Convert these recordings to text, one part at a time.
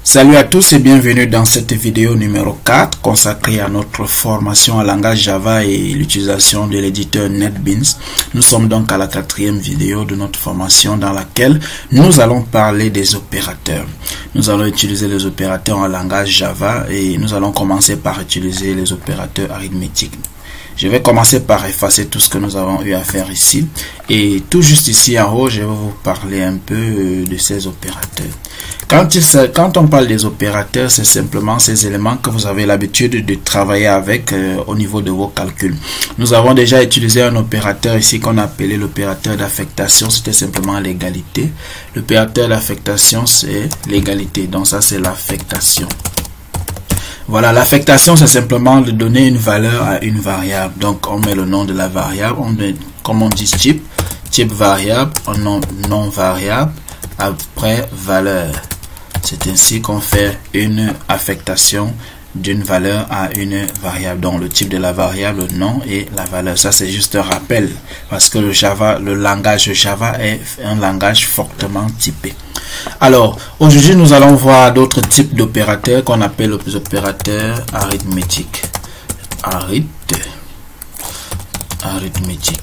Salut à tous et bienvenue dans cette vidéo numéro 4 consacrée à notre formation en langage Java et l'utilisation de l'éditeur NetBeans. Nous sommes donc à la 4e vidéo de notre formation dans laquelle nous allons parler des opérateurs. Nous allons utiliser les opérateurs en langage Java et nous allons commencer par utiliser les opérateurs arithmétiques. Je vais commencer par effacer tout ce que nous avons eu à faire ici. Et tout juste ici en haut, je vais vous parler un peu de ces opérateurs. Quand on parle des opérateurs, c'est simplement ces éléments que vous avez l'habitude de travailler avec au niveau de vos calculs. Nous avons déjà utilisé un opérateur ici qu'on appelait l'opérateur d'affectation. C'était simplement l'égalité. L'opérateur d'affectation, c'est l'égalité. Donc ça, c'est l'affectation. Voilà, l'affectation, c'est simplement de donner une valeur à une variable. Donc, on met le nom de la variable, comme on dit type variable, non variable, après valeur. C'est ainsi qu'on fait une affectation d'une valeur à une variable. Donc, le type de la variable, le nom et la valeur. Ça, c'est juste un rappel parce que le langage Java est un langage fortement typé. Alors, aujourd'hui, nous allons voir d'autres types d'opérateurs qu'on appelle les opérateurs arithmétiques. Arithmétique.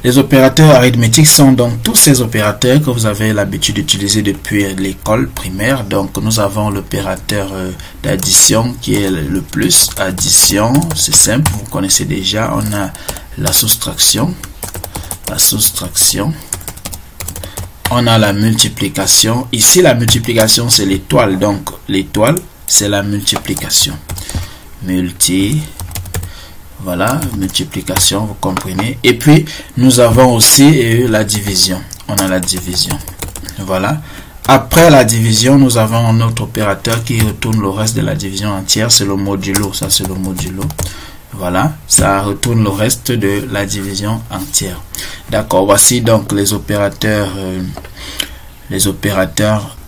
Les opérateurs arithmétiques sont donc tous ces opérateurs que vous avez l'habitude d'utiliser depuis l'école primaire. Donc, nous avons l'opérateur d'addition qui est le plus. Addition, c'est simple, vous connaissez déjà. On a la soustraction. On a la multiplication. Ici, la multiplication, c'est l'étoile. Donc, l'étoile, c'est la multiplication. Voilà, multiplication, vous comprenez. Et puis, nous avons aussi la division. On a la division. Voilà. Après la division, nous avons un autre opérateur qui retourne le reste de la division entière. C'est le modulo. Ça, c'est le modulo. Voilà, ça retourne le reste de la division entière. D'accord, voici donc les opérateurs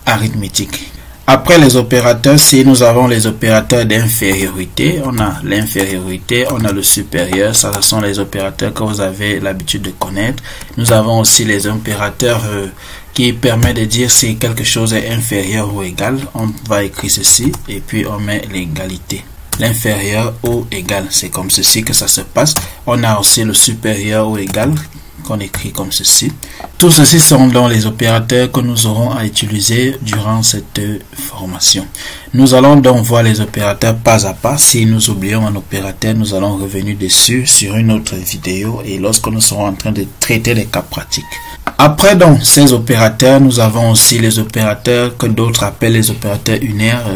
arithmétiques. Après les opérateurs, si nous avons les opérateurs d'infériorité, on a l'infériorité, on a le supérieur, ça ce sont les opérateurs que vous avez l'habitude de connaître. Nous avons aussi les opérateurs qui permettent de dire si quelque chose est inférieur ou égal. On va écrire ceci et puis on met l'égalité. L'inférieur ou égal, c'est comme ceci que ça se passe. On a aussi le supérieur ou égal qu'on écrit comme ceci. Tout ceci sont donc les opérateurs que nous aurons à utiliser durant cette formation. Nous allons donc voir les opérateurs pas à pas. Si nous oublions un opérateur, nous allons revenir dessus sur une autre vidéo et lorsque nous serons en train de traiter des cas pratiques. Après donc ces opérateurs, nous avons aussi les opérateurs que d'autres appellent les opérateurs unaires.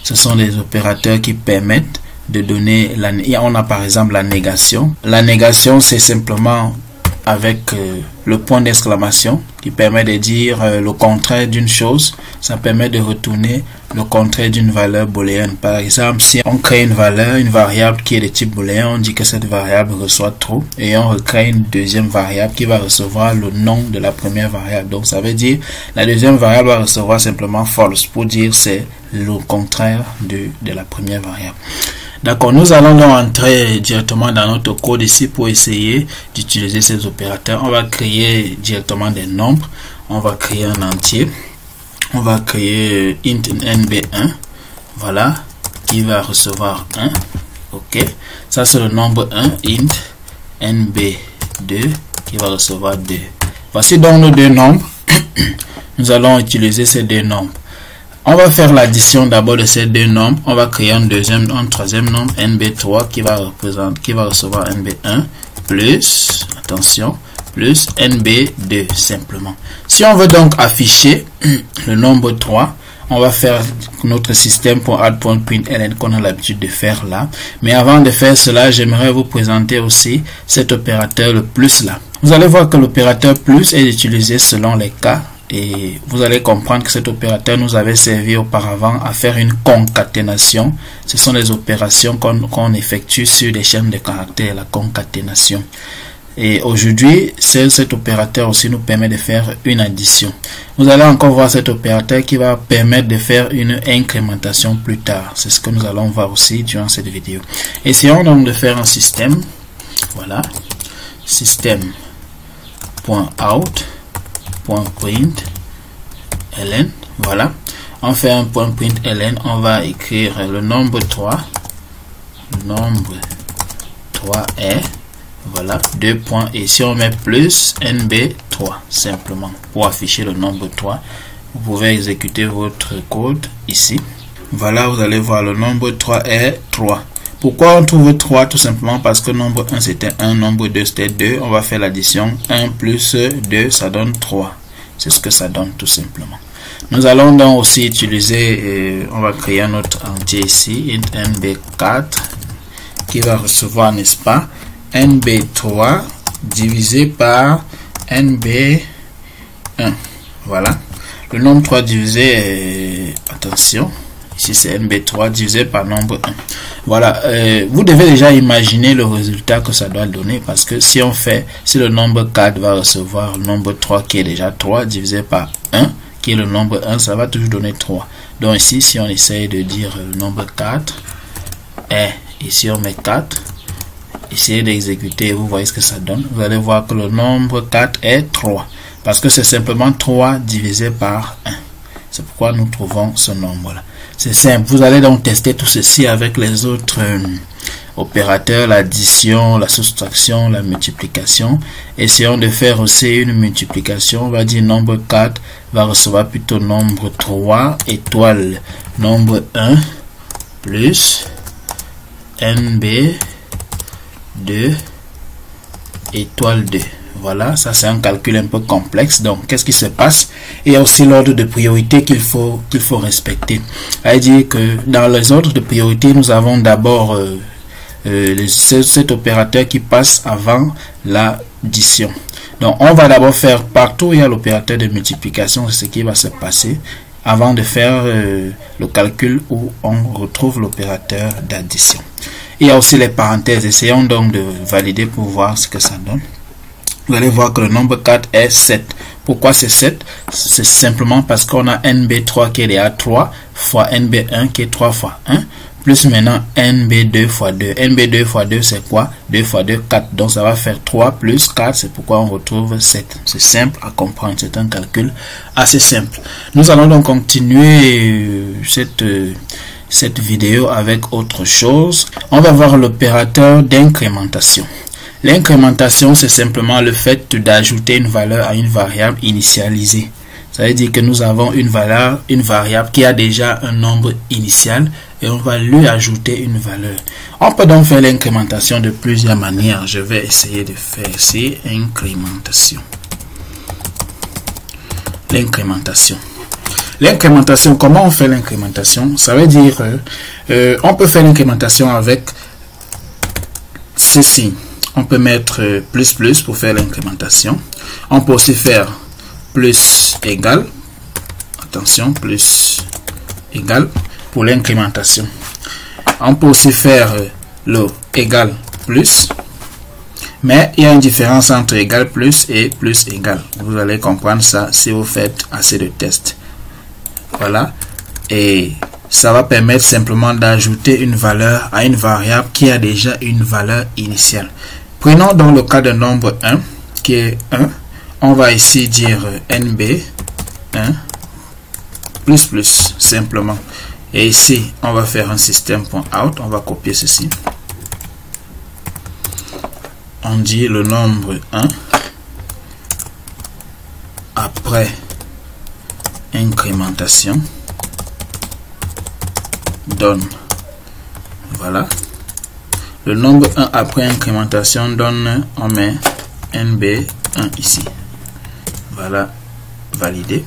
Ce sont des opérateurs qui permettent de donner on a par exemple la négation. La négation, c'est simplement avec le point d'exclamation qui permet de dire le contraire d'une chose. Ça permet de retourner le contraire d'une valeur booléenne. Par exemple, si on crée une variable qui est de type booléen, on dit que cette variable reçoit true et on recrée une deuxième variable qui va recevoir le nom de la première variable. Donc ça veut dire la deuxième variable va recevoir simplement false pour dire c'est le contraire de la première variable. D'accord, nous allons donc entrer directement dans notre code ici pour essayer d'utiliser ces opérateurs. On va créer directement des nombres. On va créer un entier. On va créer int nb1. Voilà, qui va recevoir 1. Ok, ça c'est le nombre 1. Int nb2 qui va recevoir 2. Voici donc nos deux nombres. Nous allons utiliser ces deux nombres. On va faire l'addition d'abord de ces deux nombres. On va créer un troisième nombre, nb3, qui va recevoir nb1 plus, attention, plus nb2 simplement. Si on veut donc afficher le nombre 3, on va faire notre système pour add.println qu'on a l'habitude de faire là. Mais avant de faire cela, j'aimerais vous présenter aussi cet opérateur, le plus là. Vous allez voir que l'opérateur plus est utilisé selon les cas. Et vous allez comprendre que cet opérateur nous avait servi auparavant à faire une concaténation. Ce sont les opérations qu'on effectue sur des chaînes de caractères, la concaténation. Et aujourd'hui, cet opérateur aussi nous permet de faire une addition. Vous allez encore voir cet opérateur qui va permettre de faire une incrémentation plus tard. C'est ce que nous allons voir aussi durant cette vidéo. Essayons donc de faire un système. Voilà. Système.out.println. Voilà. on fait un point println, on va écrire le nombre 3. Le nombre 3 est, voilà, 2 points. Et si on met plus NB3, simplement, pour afficher le nombre 3, vous pouvez exécuter votre code ici. Voilà, vous allez voir le nombre 3 est 3. Pourquoi on trouve 3? Tout simplement parce que nombre 1 c'était 1, nombre 2 c'était 2. On va faire l'addition. 1 plus 2, ça donne 3. C'est ce que ça donne tout simplement. Nous allons donc aussi utiliser, on va créer un autre entier ici, int nb4, qui va recevoir, n'est-ce pas, nb3 divisé par nb1. Voilà. Le nombre 3 divisé, attention, ici c'est nb3 divisé par nombre 1. Voilà, vous devez déjà imaginer le résultat que ça doit donner, parce que si on fait, si le nombre 4 va recevoir le nombre 3 qui est déjà 3 divisé par 1, qui est le nombre 1, ça va toujours donner 3. Donc ici, si on essaye de dire le nombre 4 est, ici on met 4, essayez d'exécuter, vous voyez ce que ça donne. Vous allez voir que le nombre 4 est 3, parce que c'est simplement 3 divisé par 1. C'est pourquoi nous trouvons ce nombre-là. C'est simple. Vous allez donc tester tout ceci avec les autres opérateurs, l'addition, la soustraction, la multiplication. Essayons de faire aussi une multiplication. On va dire nombre 4 va recevoir plutôt nombre 3 étoile nombre 1 plus NB2 étoile 2. Voilà, ça c'est un calcul un peu complexe. Donc, qu'est-ce qui se passe? Il y a aussi l'ordre de priorité qu'il faut respecter. C'est-à-dire que dans les ordres de priorité, nous avons d'abord cet opérateur qui passe avant l'addition. Donc, on va d'abord faire partout où il y a l'opérateur de multiplication, c'est ce qui va se passer avant de faire le calcul où on retrouve l'opérateur d'addition. Il y a aussi les parenthèses. Essayons donc de valider pour voir ce que ça donne. Vous allez voir que le nombre 4 est 7. Pourquoi c'est 7? C'est simplement parce qu'on a NB3 qui est à 3 fois NB1 qui est 3 fois 1. Plus maintenant NB2 fois 2. NB2 fois 2 c'est quoi? 2 fois 2, 4. Donc ça va faire 3 plus 4. C'est pourquoi on retrouve 7. C'est simple à comprendre. C'est un calcul assez simple. Nous allons donc continuer cette vidéo avec autre chose. On va voir l'opérateur d'incrémentation. L'incrémentation, c'est simplement le fait d'ajouter une valeur à une variable initialisée. Ça veut dire que nous avons une variable qui a déjà un nombre initial et on va lui ajouter une valeur. On peut donc faire l'incrémentation de plusieurs manières. Je vais essayer de faire ici incrémentation. L'incrémentation. L'incrémentation, comment on fait l'incrémentation? Ça veut dire on peut faire l'incrémentation avec ceci. On peut mettre plus pour faire l'incrémentation. On peut aussi faire plus égal. Attention, plus égal pour l'incrémentation. On peut aussi faire le égal plus. Mais il y a une différence entre égal plus et plus égal. Vous allez comprendre ça si vous faites assez de tests. Voilà. Et ça va permettre simplement d'ajouter une valeur à une variable qui a déjà une valeur initiale. Prenons donc le cas de nombre 1 qui est 1. On va ici dire NB1 plus simplement. Et ici, on va faire un système.out. On va copier ceci. On dit le nombre 1 après incrémentation donne, voilà, le nombre 1 après incrémentation donne, on met NB1 ici, voilà, validé.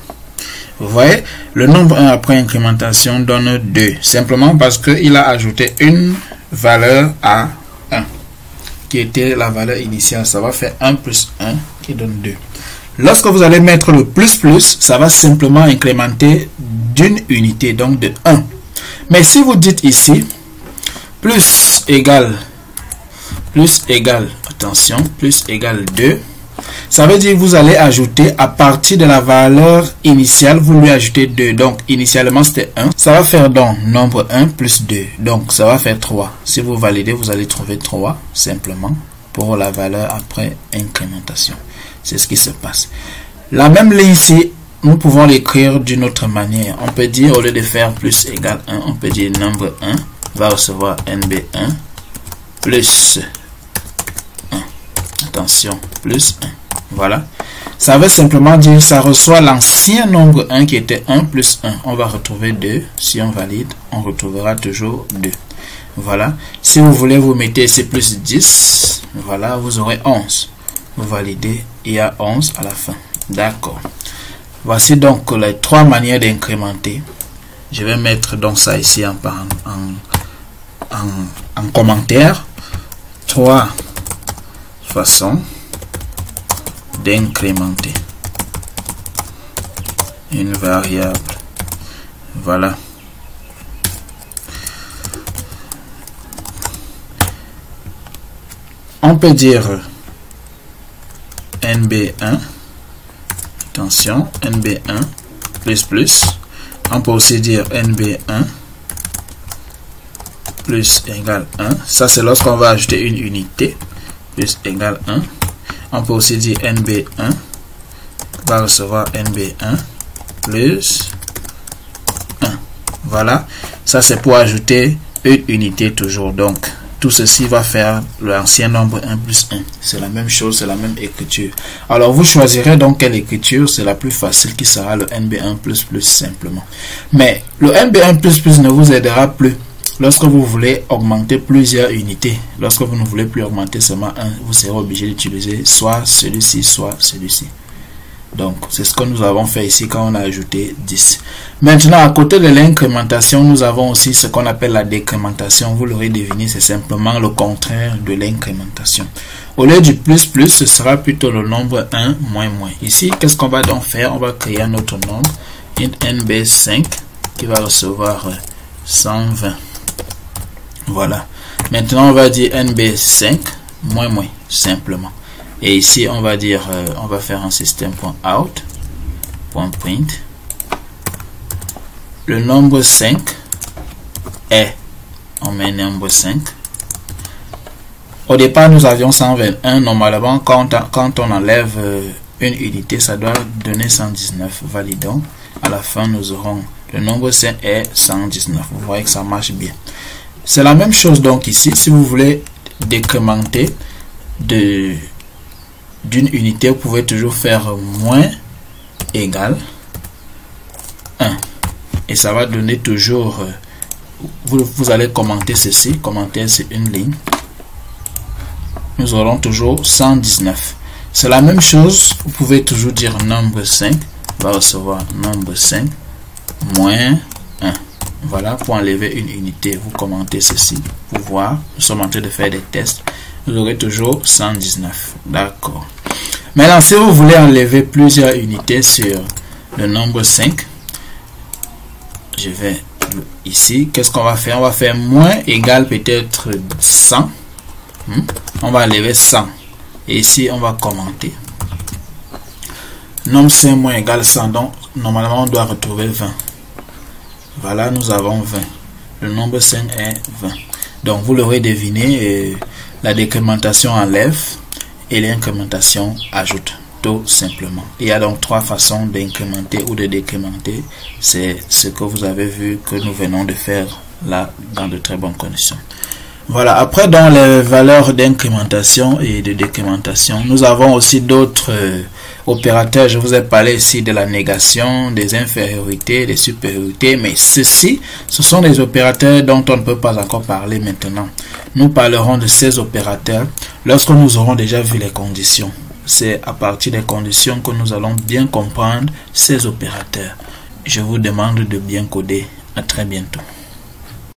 Vous voyez, le nombre 1 après incrémentation donne 2, simplement parce qu'il a ajouté une valeur à 1 qui était la valeur initiale. Ça va faire 1 plus 1 qui donne 2. Lorsque vous allez mettre le plus, ça va simplement incrémenter d'une unité, donc de 1. Mais si vous dites ici, plus égale, attention, plus égale 2, ça veut dire que vous allez ajouter à partir de la valeur initiale, vous lui ajoutez 2. Donc, initialement, c'était 1. Ça va faire donc nombre 1 plus 2. Donc, ça va faire 3. Si vous validez, vous allez trouver 3, simplement, pour la valeur après incrémentation. C'est ce qui se passe. La même ligne ici, nous pouvons l'écrire d'une autre manière. On peut dire, au lieu de faire plus égale 1, on peut dire nombre 1 va recevoir NB1 plus 1. Attention, plus 1. Voilà. Ça veut simplement dire ça reçoit l'ancien nombre 1 qui était 1 plus 1. On va retrouver 2. Si on valide, on retrouvera toujours 2. Voilà. Si vous voulez, vous mettez ici plus 10. Voilà, vous aurez 11. Vous validez, il y a 11 à la fin. D'accord. Voici donc les trois manières d'incrémenter. Je vais mettre donc ça ici en commentaire. Trois façons d'incrémenter une variable. Voilà. On peut dire NB1. Attention, NB1 plus. On peut aussi dire NB1 plus égale 1. Ça, c'est lorsqu'on va ajouter une unité. Plus égale 1. On peut aussi dire NB1 va recevoir NB1 plus 1. Voilà. Ça, c'est pour ajouter une unité toujours. Donc, tout ceci va faire l'ancien nombre 1 plus 1. C'est la même chose, c'est la même écriture. Alors, vous choisirez donc quelle écriture, c'est la plus facile qui sera le NB1 plus simplement. Mais le NB1 plus ne vous aidera plus lorsque vous voulez augmenter plusieurs unités. Lorsque vous ne voulez plus augmenter seulement 1, vous serez obligé d'utiliser soit celui-ci, soit celui-ci. Donc, c'est ce que nous avons fait ici quand on a ajouté 10. Maintenant, à côté de l'incrémentation, nous avons aussi ce qu'on appelle la décrémentation. Vous l'aurez deviné, c'est simplement le contraire de l'incrémentation. Au lieu du plus, ce sera plutôt le nombre 1, moins. Ici, qu'est-ce qu'on va donc faire? On va créer un autre nombre, NB5, qui va recevoir 120. Voilà. Maintenant, on va dire NB5, moins, simplement. Et ici, on va dire, on va faire un système.out.print. Le nombre 5 est, on met nombre 5. Au départ, nous avions 121. Normalement, quand on enlève une unité, ça doit donner 119. Validons. À la fin, nous aurons le nombre 5 est 119. Vous voyez que ça marche bien. C'est la même chose donc ici. Si vous voulez décrémenter d'une unité, vous pouvez toujours faire moins égal 1. Et ça va donner toujours, vous allez commenter ceci, commenter c'est une ligne. Nous aurons toujours 119. C'est la même chose, vous pouvez toujours dire nombre 5 va recevoir nombre 5 moins 1. Voilà, pour enlever une unité, vous commentez ceci pour voir. Nous sommes en train de faire des tests. Vous aurez toujours 119. D'accord. Maintenant, si vous voulez enlever plusieurs unités sur le nombre 5, je vais ici. Qu'est-ce qu'on va faire? On va faire moins égal peut-être 100. On va enlever 100. Et ici, on va commenter. Nombre 5 moins égal 100. Donc, normalement, on doit retrouver 20. Voilà, nous avons 20. Le nombre 5 est 20. Donc, vous l'aurez deviné, la décrémentation enlève et l'incrémentation ajoute, tout simplement. Il y a donc trois façons d'incrémenter ou de décrémenter. C'est ce que vous avez vu que nous venons de faire là dans de très bonnes conditions. Voilà, après dans les valeurs d'incrémentation et de décrémentation, nous avons aussi d'autres opérateurs. Je vous ai parlé ici de la négation, des infériorités, des supériorités, mais ceci, ce sont des opérateurs dont on ne peut pas encore parler maintenant. Nous parlerons de ces opérateurs lorsque nous aurons déjà vu les conditions. C'est à partir des conditions que nous allons bien comprendre ces opérateurs. Je vous demande de bien coder. À très bientôt.